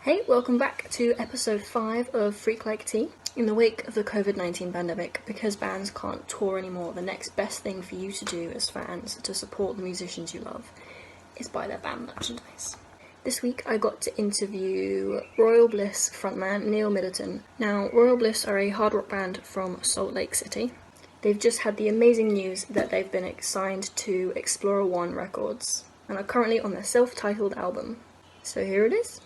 Hey, welcome back to episode 5 of Freak Like Tea. In the wake of the COVID-19 pandemic, because bands can't tour anymore, the next best thing for you to do as fans to support the musicians you love is buy their band merchandise. This week I got to interview Royal Bliss frontman Neil Middleton. Now, Royal Bliss are a hard rock band from Salt Lake City. They've just had the amazing news that they've been signed to Explorer One Records and are currently on their self-titled album. So here it is.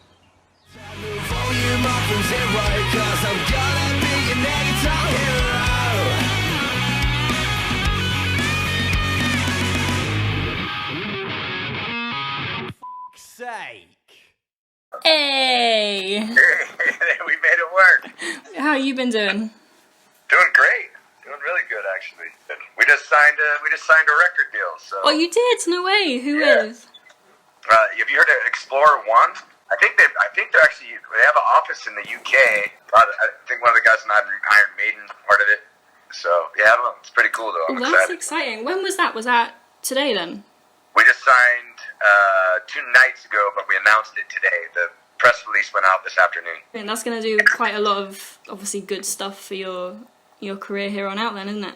Sake. Hey! We made it work. How you been doing? Doing great. Doing really good, actually. We just signed a record deal. So. Oh, you did? No way. Who is? Have you heard of Explorer One? I think they have an office in the UK. I think one of the guys in Iron Maiden part of it. So yeah, I don't know. It's pretty cool though. I'm That's excited. exciting. When was that? Was that today then? We just signed 2 nights ago, but we announced it today. The press release went out this afternoon. And that's going to do quite a lot of obviously good stuff for your career here on out then, isn't it?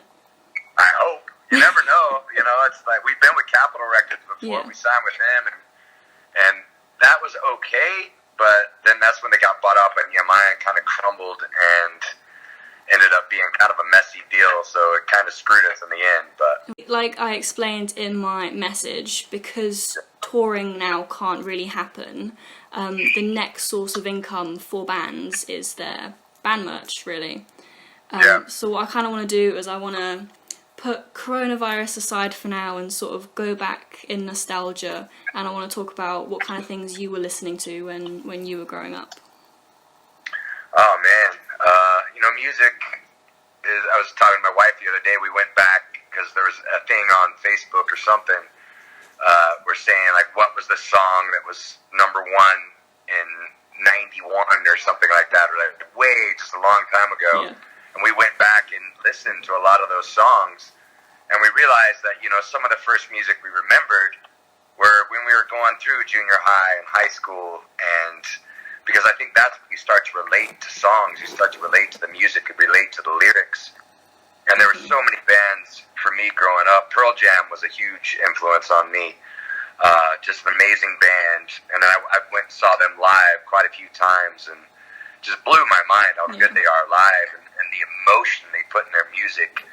I hope. You never know. You know, it's like we've been with Capitol Records before. Yeah. We signed with them, and that was okay. But then that's when they got bought up, and EMI kind of crumbled and ended up being kind of a messy deal. So it kind of screwed us in the end. But Like I explained in my message, because touring now can't really happen, the next source of income for bands is their band merch, really. So what I kind of want to do is I want to put coronavirus aside for now and sort of go back in nostalgia, and I want to talk about what kind of things you were listening to when you were growing up. oh man, music is. I was talking to my wife the other day. We went back because there was a thing on Facebook or something. We're saying like, what was the song that was number one in '91 or something like that, or like way just a long time ago. Yeah. And we went back and listened to a lot of those songs, and we realized that some of the first music we remembered were when we were going through junior high and high school, and because I think that's when you start to relate to songs, you start to relate to the music, you relate to the lyrics. And there were so many bands for me growing up. Pearl Jam was a huge influence on me. Just an amazing band. And I went and saw them live quite a few times and just blew my mind how good they are live and the emotion they put in their music.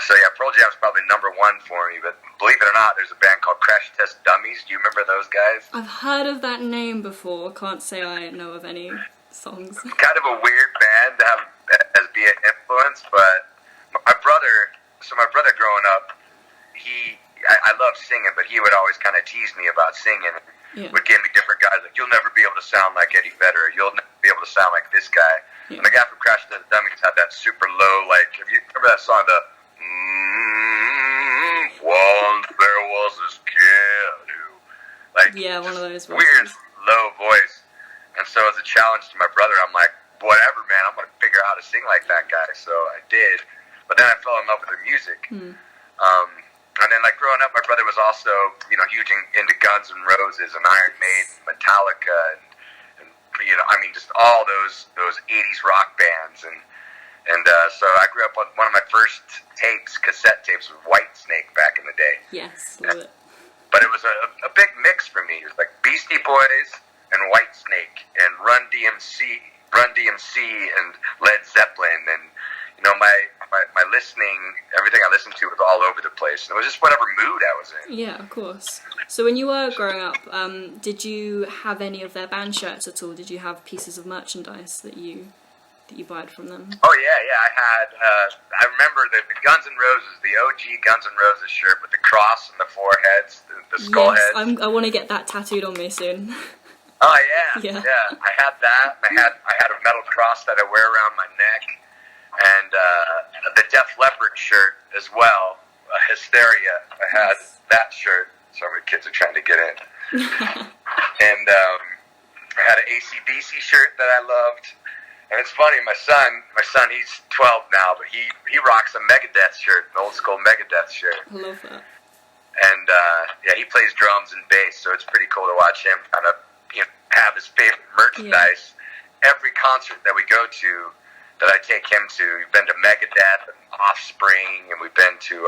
So yeah, Pearl Jam's probably number one for me, but believe it or not, there's a band called Crash Test Dummies. Do you remember those guys? I've heard of that name before. Can't say I know of any songs. Kind of a weird band to have as be an influence, but my brother growing up, I love singing, but he would always kind of tease me about singing. Yeah. Would give me different guys like, you'll never be able to sound like Eddie Vedder, you'll never be able to sound like this guy. Yeah. And the guy from Crash Test Dummies had that super low, like, if you remember that song, the once there was this kid who, like, Yeah, one of those weird voices. low voice. And so as a challenge to my brother, I'm like, whatever, man, I'm going to figure out how to sing like that guy. So I did. But then I fell in love with their music. And then, like, growing up, my brother was also, huge into Guns N' Roses and Iron Maiden, Metallica, and just all those 80s rock bands. And so I grew up on one of my first cassette tapes, with Whitesnake back in the day. Yes, love it. But it was a big mix for me. It was like Beastie Boys and Whitesnake and Run DMC and Led Zeppelin, and my listening, everything I listened to was all over the place. It was just whatever mood I was in. Yeah, of course. So when you were growing up, did you have any of their band shirts at all? Did you have pieces of merchandise that you bought from them? Oh yeah, I had. I remember the Guns N' Roses, the OG Guns N' Roses shirt with the cross and the foreheads, the skull Yes, heads. I want to get that tattooed on me soon. Oh Yeah. yeah. I had that. I had a metal cross that I wear around my neck, and the Def Leppard shirt as well. Hysteria. I had that shirt. So many kids are trying to get in. And I had an AC/DC shirt that I loved. And it's funny, my son, he's 12 now, but he rocks a Megadeth shirt, an old school Megadeth shirt. I love that. And he plays drums and bass, so it's pretty cool to watch him kind of have his favorite merchandise. Every concert that we go to, that I take him to, we've been to Megadeth and Offspring, and we've been to,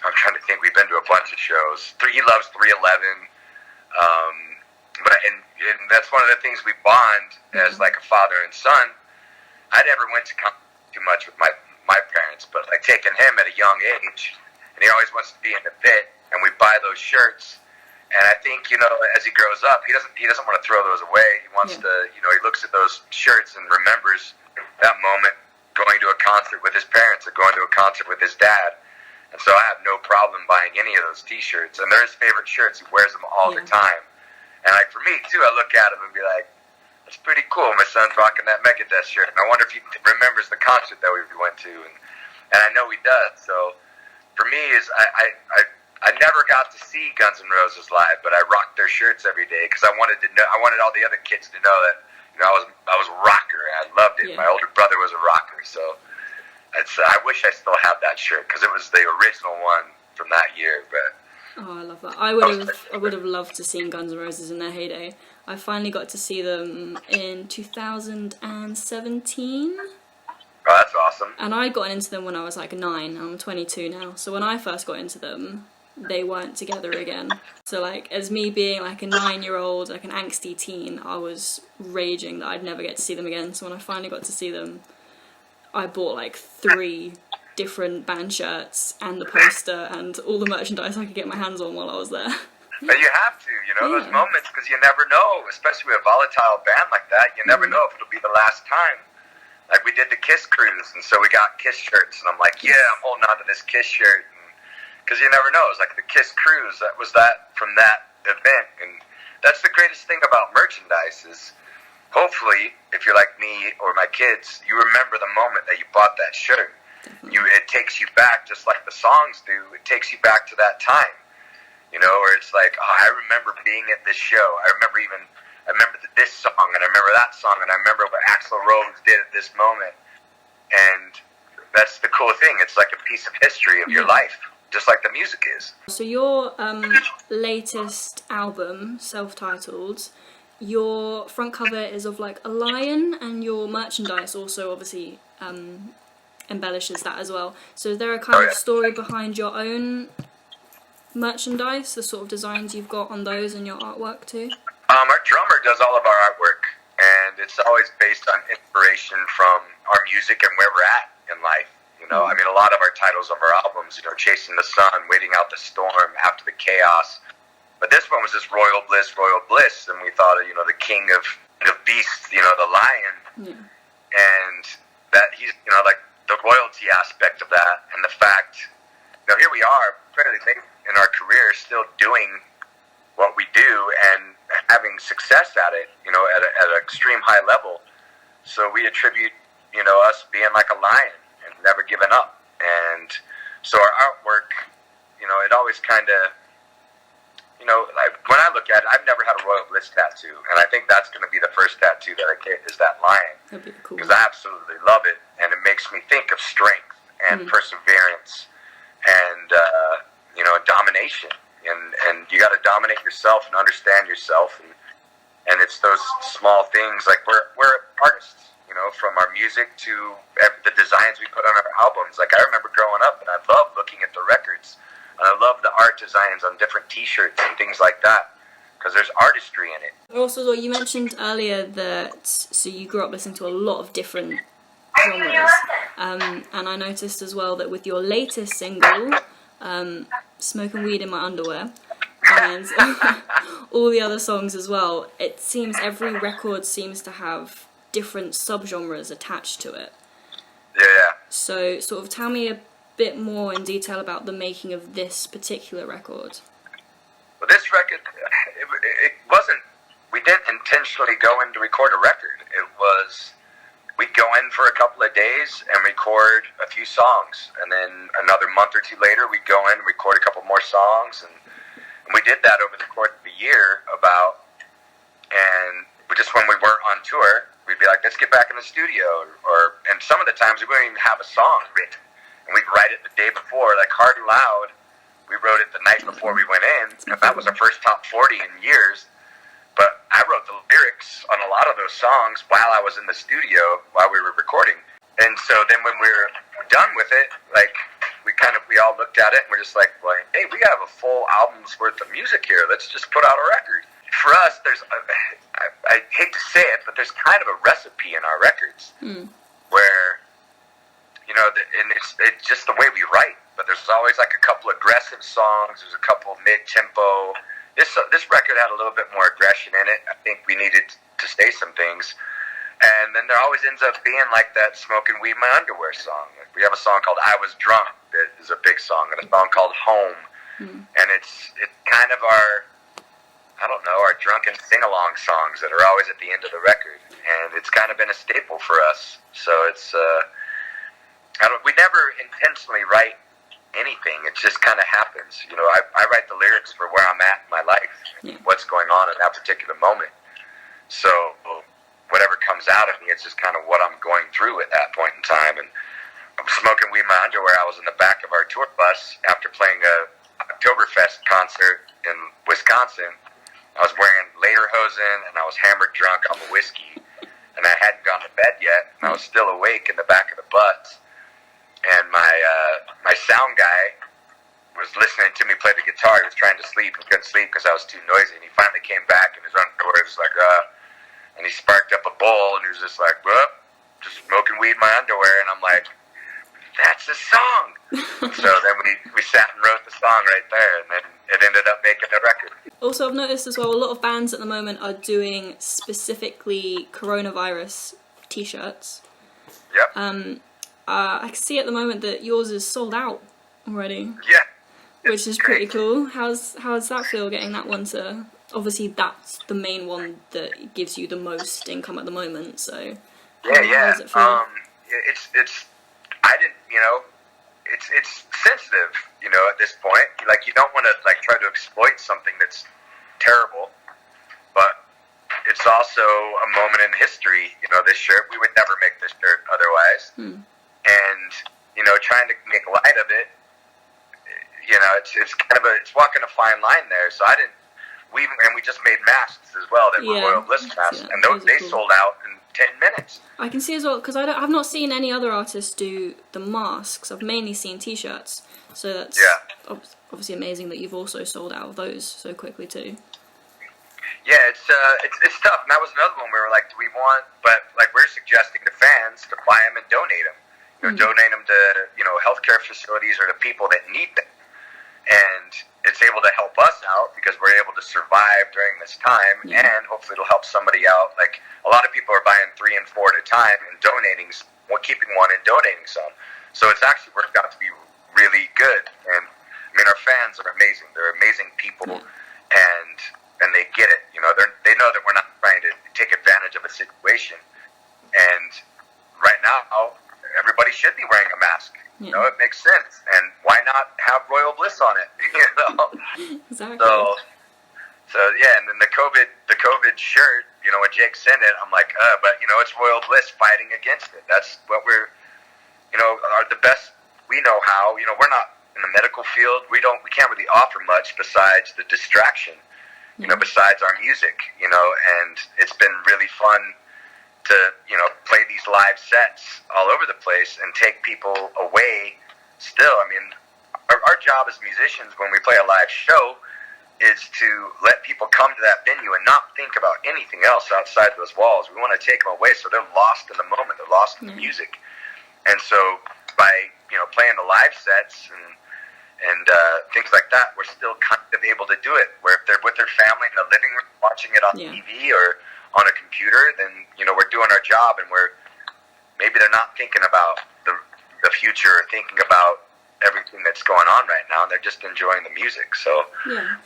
I'm trying to think, we've been to a bunch of shows. He loves 311. And that's one of the things we bond as like a father and son. I never went to too much with my parents, but like taking him at a young age, and he always wants to be in the pit, and we buy those shirts. And I think, as he grows up, he doesn't want to throw those away. He wants to, he looks at those shirts and remembers that moment going to a concert with his parents or going to a concert with his dad. And so I have no problem buying any of those T-shirts. And they're his favorite shirts. He wears them all the time. And like for me too, I look at him and be like, that's pretty cool. My son's rocking that Megadeth shirt. And I wonder if he remembers the concert that we went to. And I know he does. So for me, I never got to see Guns N' Roses live, but I rocked their shirts every day because I wanted all the other kids to know that I was a rocker. And I loved it. My older brother was a rocker, so I wish I still had that shirt because it was the original one from that year. But I love that. I would have loved to see Guns N' Roses in their heyday. I finally got to see them in 2017. Oh, that's awesome. And I got into them when I was like 9. I'm 22 now. So when I first got into them, they weren't together again. So like, as me being like a 9-year-old, like an angsty teen, I was raging that I'd never get to see them again. So when I finally got to see them, I bought like 3 different band shirts and the poster and all the merchandise I could get my hands on while I was there. But you have to, those moments, because you never know, especially with a volatile band like that, you never know if it'll be the last time. Like we did the Kiss cruise, and so we got Kiss shirts, and I'm like, I'm holding on to this Kiss shirt, because you never know. It's like the Kiss cruise, that was that from that event, and that's the greatest thing about merchandise is, hopefully, if you're like me or my kids, you remember the moment that you bought that shirt. It takes you back, just like the songs do. It takes you back to that time, where it's like, I remember being at this show. I remember this song, and I remember that song, and I remember what Axl Rose did at this moment. And that's the cool thing. It's like a piece of history of your life, just like the music is. So your latest album, self-titled, your front cover is of like a lion, and your merchandise also obviously embellishes that as well. So is there a kind of story behind your own merchandise, the sort of designs you've got on those and your artwork too? Our drummer does all of our artwork, and it's always based on inspiration from our music and where we're at in life. I mean, a lot of our titles of our albums, Chasing the Sun, Waiting Out the Storm, After the Chaos. But this one was just Royal Bliss, and we thought of, the king of beasts, the lion, and that he's, like the royalty aspect of that, and the fact, here we are, fairly late in our career, still doing what we do and having success at it, at an extreme high level. So we attribute, us being like a lion and never giving up. And so our artwork, it always kind of, like when I look at it, I've never had a Royal Bliss tattoo, and I think that's going to be the first tattoo that I get is that lion. That'd be cool. Because I absolutely love it, and it makes me think of strength and perseverance and, domination. And you got to dominate yourself and understand yourself, and it's those small things. Like we're artists, from our music to the designs we put on our albums. Like I remember growing up, and I loved looking at the records, and I love the art designs on different T-shirts and things like that, because there's artistry in it. Also, you mentioned earlier that so you grew up listening to a lot of different genres, and I noticed as well that with your latest single, Smoking Weed in My Underwear, and all the other songs as well, it seems every record seems to have different subgenres attached to it. Yeah. So sort of tell me a bit more in detail about the making of this particular record. Well, this record, it wasn't, we didn't intentionally go in to record a record. It was, we'd go in for a couple of days and record a few songs, and then another month or two later we'd go in and record a couple more songs, and we did that over the course of a year and just when we weren't on tour, we'd be like, let's get back in the studio, and some of the times we wouldn't even have a song written, and we'd write it the day before, like Hard and Loud, we wrote it the night before we went in, and that was our first top 40 in years, but I wrote the lyrics on a lot of those songs while I was in the studio while we were recording. And so then when we were done with it, like we all looked at it and we're just like, well, hey, we have a full album's worth of music here. Let's just put out a record. For us, I hate to say it, but there's kind of a recipe in our records where, you know, and it's just the way we write. But there's always like a couple aggressive songs. There's a couple mid-tempo. This record had a little bit more aggression in it. I think we needed to say some things. And then there always ends up being like that Smoking Weed in My Underwear song. We have a song called I Was Drunk that is a big song, and a song called Home. And it's kind of our drunken sing-along songs that are always at the end of the record. And it's kind of been a staple for us. So it's, we never intentionally write anything. It just kind of happens. You know, I write the lyrics for where I'm at in my life, what's going on in that particular moment. So whatever comes out of me, it's just kind of what I'm going through at that point in time. And I'm Smoking Weed in My Underwear. I was in the back of our tour bus after playing a Oktoberfest concert in Wisconsin. I was wearing lederhosen and I was hammered drunk on the whiskey, and I hadn't gone to bed yet, and I was still awake in the back of the bus. And my sound guy was listening to me play the guitar. He was trying to sleep and couldn't sleep because I was too noisy. And he finally came back in his underwear. He was like, and he sparked up a bowl, and he was just like, well, just smoking weed in my underwear. And I'm like, that's a song. So then we sat and wrote the song right there, and then it ended up making a record. Also, I've noticed as well, a lot of bands at the moment are doing specifically coronavirus t-shirts. Yep. I can see at the moment that yours is sold out already. Yeah. Which is pretty cool. How's that feel, getting that one to... Obviously, that's the main one that gives you the most income at the moment, so... Yeah. How does it feel? It's I didn't, you know, it's sensitive, you know, at this point. Like, you don't want to, like, try to exploit something that's terrible, but it's also a moment in history, you know, this shirt. We would never make this shirt otherwise. And, you know, trying to make light of it, you know, it's kind of it's walking a fine line there. So we just made masks as well that were Royal Bliss masks, and they cool. sold out in 10 minutes. I can see as well, because I've not seen any other artists do the masks. I've mainly seen t-shirts, so that's obviously amazing that you've also sold out of those so quickly too. Yeah, it's tough, and that was another one we were like, do we want? But like, we're suggesting to fans to buy them and donate them. You know, donate them to, you know, healthcare facilities or to people that need them, and it's able to help us out because we're able to survive during this time, and hopefully it'll help somebody out. Like, a lot of people are buying 3 and 4 at a time and donating, keeping one and donating some. So it's actually worked out to be really good. And I mean, our fans are amazing. They're amazing people, and they get it. You know, they know that we're not trying to take advantage of a situation. And right now, everybody should be wearing a mask. You know, it makes sense. And why not have Royal Bliss on it? You know? Exactly. So yeah, and then the COVID shirt, you know, when Jake sent it, I'm like, but, you know, it's Royal Bliss fighting against it. That's what we're, you know, are the best we know how. You know, we're not in the medical field. We can't really offer much besides the distraction, you know, besides our music, you know, and it's been really fun to, you know, play these live sets all over the place and take people away still. I mean, our job as musicians when we play a live show is to let people come to that venue and not think about anything else outside those walls. We want to take them away so they're lost in the moment. They're lost in the music. And so by, you know, playing the live sets and things like that, we're still kind of able to do it. Where if they're with their family in the living room watching it on TV or on a computer, then, you know, we're doing our job, and maybe they're not thinking about the future or thinking about everything that's going on right now, and they're just enjoying the music. So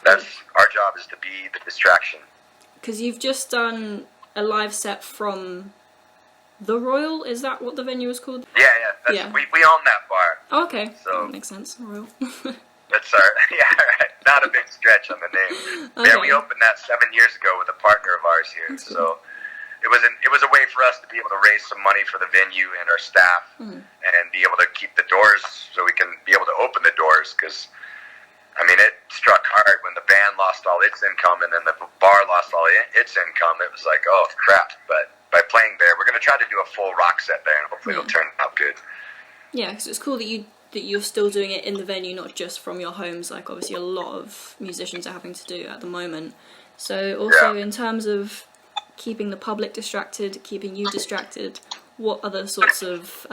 that's our job, is to be the distraction. Because you've just done a live set from the Royal, is that what the venue is called? We own that bar. Oh, okay, so that makes sense. Royal. That's right. Not a big stretch on the name. Okay. Yeah, we opened that 7 years ago with a partner of ours here. That's so it was a way for us to be able to raise some money for the venue and our staff, and be able to keep the doors so we can be able to open the doors. Because, I mean, it's struck hard when the band lost all its income and then the bar lost all its income. It was like, oh crap! But by playing there, we're going to try to do a full rock set there, and hopefully it'll turn out good. Yeah, because it's cool that you're still doing it in the venue, not just from your homes, like obviously a lot of musicians are having to do at the moment. So also in terms of keeping the public distracted, keeping you distracted, what other sorts of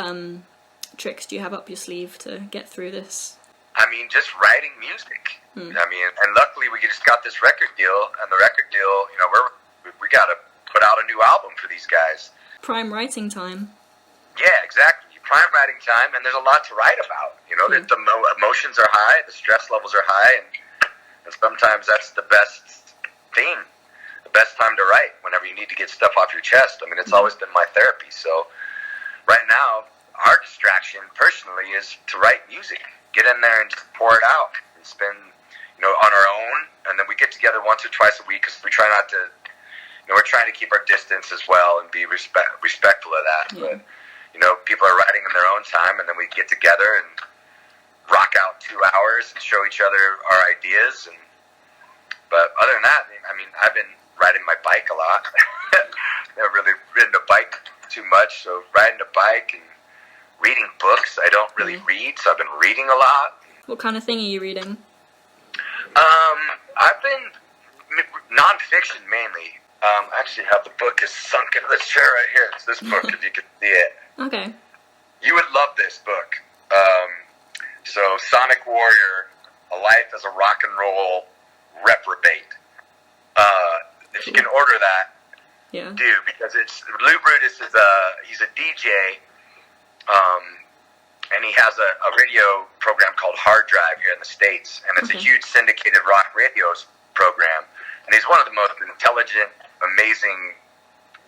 tricks do you have up your sleeve to get through this? I mean, just writing music. I mean, and luckily we just got this record deal, and the record deal, you know, we got to put out a new album for these guys. Prime writing time. Yeah, exactly. Prime writing time, and there's a lot to write about. You know, the emotions are high, the stress levels are high, and sometimes that's the best theme, the best time to write, whenever you need to get stuff off your chest. I mean, it's always been my therapy. So right now, our distraction, personally, is to write music. Get in there and just pour it out and spend, you know, on our own. And then we get together once or twice a week because we try not to, you know, we're trying to keep our distance as well and be respectful of that. Yeah. But, you know, people are writing in their own time, and then we get together and rock out 2 hours and show each other our ideas. But other than that, I mean, I've been riding my bike a lot. Never really ridden a bike too much, so riding a bike and reading books. I don't really read, so I've been reading a lot. What kind of thing are you reading? I've been nonfiction mainly. I actually have the book is sunk into this chair right here. It's this book, if you can see it. Okay. You would love this book. So, Sonic Warrior, A Life as a Rock and Roll Reprobate. If you can order that, do, because it's Lou Brutus is he's a DJ, and he has a radio program called Hard Drive here in the States, and it's a huge syndicated rock radio program, and he's one of the most intelligent, amazing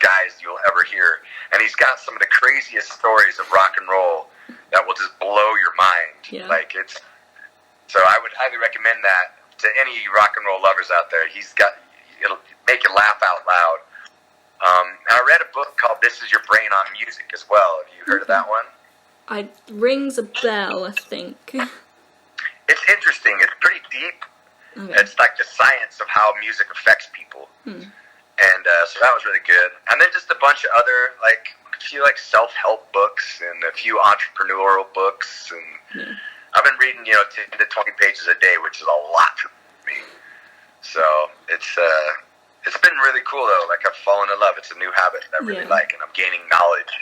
guys you'll ever hear, and he's got some of the craziest stories of rock and roll that will just blow your mind. Like so I would highly recommend that to any rock and roll lovers out there. It'll make you laugh out loud. And I read a book called This Is Your Brain on Music as well. Have you heard of that one? It rings a bell, I think. It's interesting. It's pretty deep. It's like the science of how music affects people. And so that was really good. And then just a bunch of other, like, a few self-help books and a few entrepreneurial books. And I've been reading, 10 to 20 pages a day, which is a lot for me. So it's been really cool, though. Like, I've fallen in love. It's a new habit that I really like, and I'm gaining knowledge.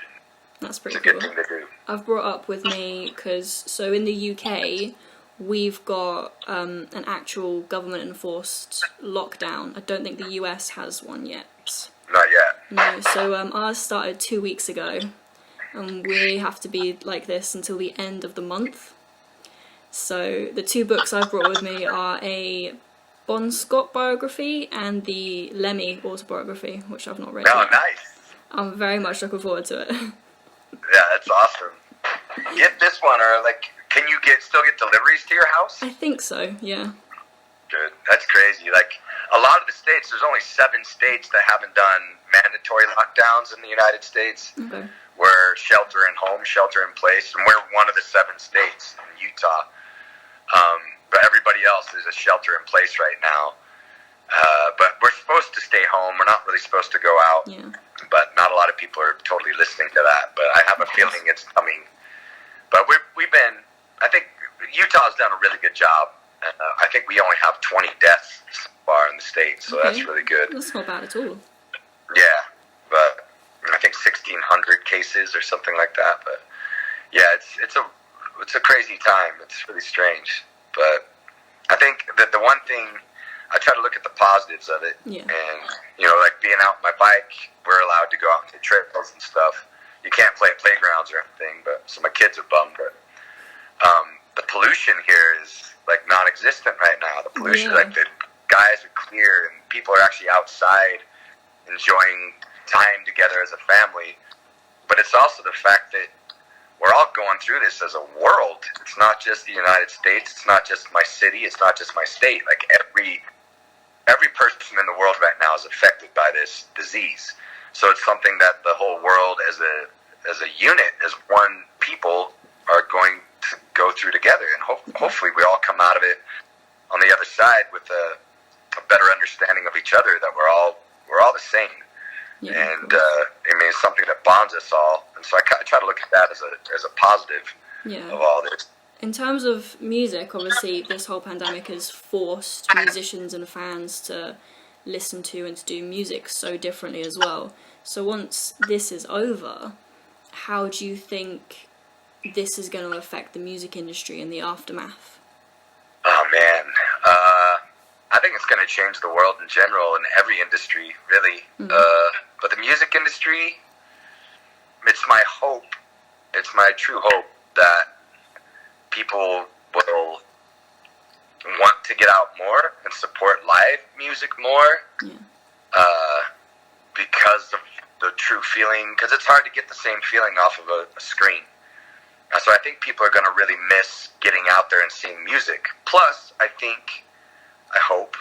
That's pretty cool. It's a good thing to do. I've brought up with me, so in the UK, we've got an actual government-enforced lockdown. I don't think the US has one yet. Not yet. No, so ours started 2 weeks ago, and we have to be like this until the end of the month. So the two books I've brought with me are a Bon Scott biography and the Lemmy autobiography, which I've not read yet. Oh, nice. I'm very much looking forward to it. Yeah, that's awesome. Get this one, or can you still get deliveries to your house? I think so, yeah. Good. That's crazy. Like, a lot of the states, there's only 7 states that haven't done mandatory lockdowns in the United States. Okay. We're shelter in home, shelter in place, and we're one of the 7 states in Utah. But everybody else is a shelter in place right now. But we're supposed to stay home. We're not really supposed to go out. Yeah. But not a lot of people are totally listening to that. But I have a feeling it's coming. But I think Utah's done a really good job. And I think we only have 20 deaths so far in the state, so that's really good. That's not bad at all. Yeah, but I think 1,600 cases or something like that. But yeah, it's a crazy time. It's really strange. But I think that the one thing, I try to look at the positives of it. Yeah. And, like being out on my bike, we're allowed to go out into trails and stuff. You can't play at playgrounds or anything, so my kids are bummed. But the pollution here is like non-existent right now. The pollution, like the skies are clear and people are actually outside enjoying time together as a family. But it's also the fact that we're all going through this as a world. It's not just the United States. It's not just my city. It's not just my state. Like every person in the world right now is affected by this disease. So it's something that the whole world as a unit, as one people, are going to go through together. And hopefully we all come out of it on the other side with a better understanding of each other, that we're all the same. Yeah, and I mean, it's something that bonds us all, and so I try to look at that as a positive of all this. In terms of music, obviously, this whole pandemic has forced musicians and fans to listen to and to do music so differently as well. So once this is over, how do you think this is going to affect the music industry in the aftermath? Oh man, I think it's going to change the world in general, in every industry, really. But the music industry, it's my hope, it's my true hope that people will want to get out more and support live music more, because of the true feeling, because it's hard to get the same feeling off of a screen. So I think people are going to really miss getting out there and seeing music. Plus, I hope,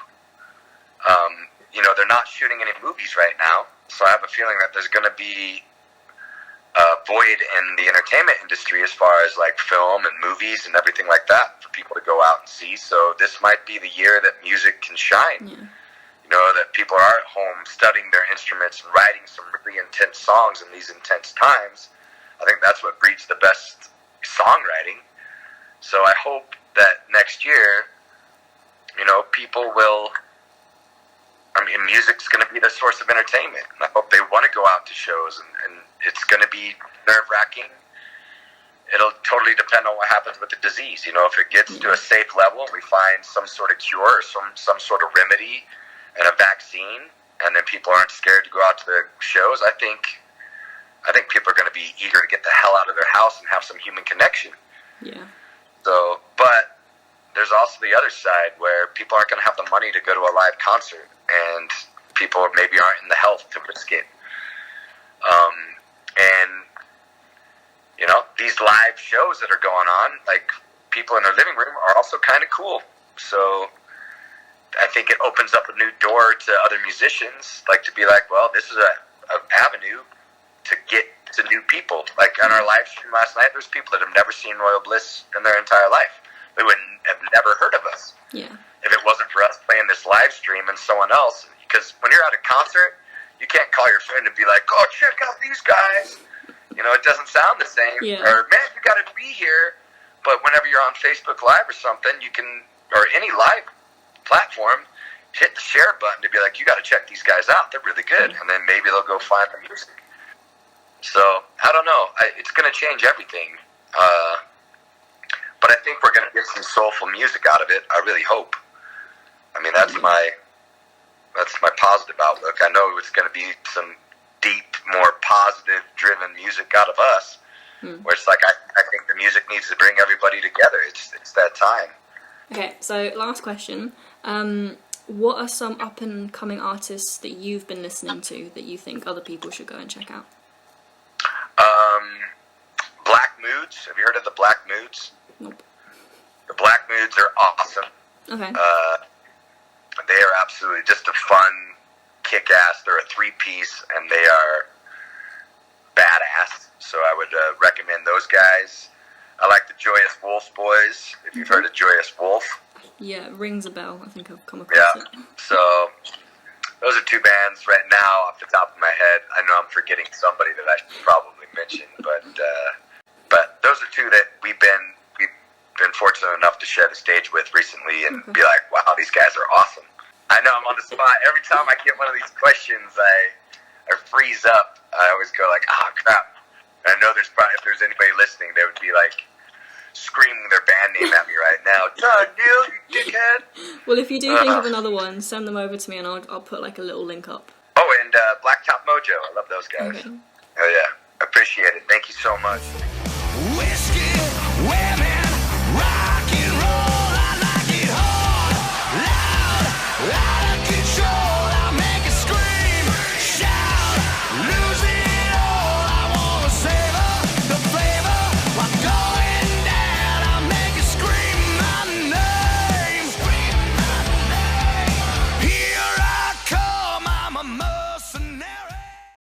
they're not shooting any movies right now, so I have a feeling that there's going to be a void in the entertainment industry as far as like film and movies and everything like that for people to go out and see. So this might be the year that music can shine. That people are at home studying their instruments and writing some really intense songs in these intense times. I think that's what breeds the best songwriting. So I hope that next year, people will, music's going to be the source of entertainment. And I hope they want to go out to shows, and it's going to be nerve-wracking. It'll totally depend on what happens with the disease. If it gets to a safe level and we find some sort of cure or some sort of remedy and a vaccine, and then people aren't scared to go out to the shows, I think people are going to be eager to get the hell out of their house and have some human connection. So, but there's also the other side where people aren't going to have the money to go to a live concert, and people maybe aren't in the health to risk it. These live shows that are going on, like, people in their living room are also kind of cool. So I think it opens up a new door to other musicians, like, to be like, well, this is an avenue to get to new people. Like, on our live stream last night, there's people that have never seen Royal Bliss in their entire life. They would have never heard of us if it wasn't for us playing this live stream and someone else. Because when you're at a concert, you can't call your friend and be like, oh, check out these guys. It doesn't sound the same. Or, man, you got to be here. But whenever you're on Facebook Live or something, you can, or any live platform, hit the share button to be like, you got to check these guys out. They're really good. And then maybe they'll go find the music. So, I don't know. It's going to change everything. But I think we're going to get some soulful music out of it. I really hope. That's my positive outlook. I know it's going to be some deep, more positive driven music out of us, where it's like, I think the music needs to bring everybody together. It's that time. Okay, so last question. What are some up and coming artists that you've been listening to that you think other people should go and check out? Black Moods. Have you heard of the Black Moods? Nope. The Black Moods are awesome. Okay. They are absolutely just a fun, kick-ass. They're a 3-piece, and they are badass. So I would recommend those guys. I like the Joyous Wolf Boys, if you've heard of Joyous Wolf. Yeah, it rings a bell. I think I've come across it. So those are 2 bands right now off the top of my head. I know I'm forgetting somebody that I should probably mention, but those are 2 that we've been fortunate enough to share the stage with recently and be like, wow, these guys are awesome. I know I'm on the spot. Every time I get one of these questions, I freeze up. I always go like, oh, crap. And I know if there's anybody listening, they would be like screaming their band name at me right now. Doug Neil, you dickhead. Well, if you do think of another one, send them over to me and I'll put like a little link up. Oh, and Blacktop Mojo. I love those guys. Okay. Oh, yeah. Appreciate it. Thank you so much.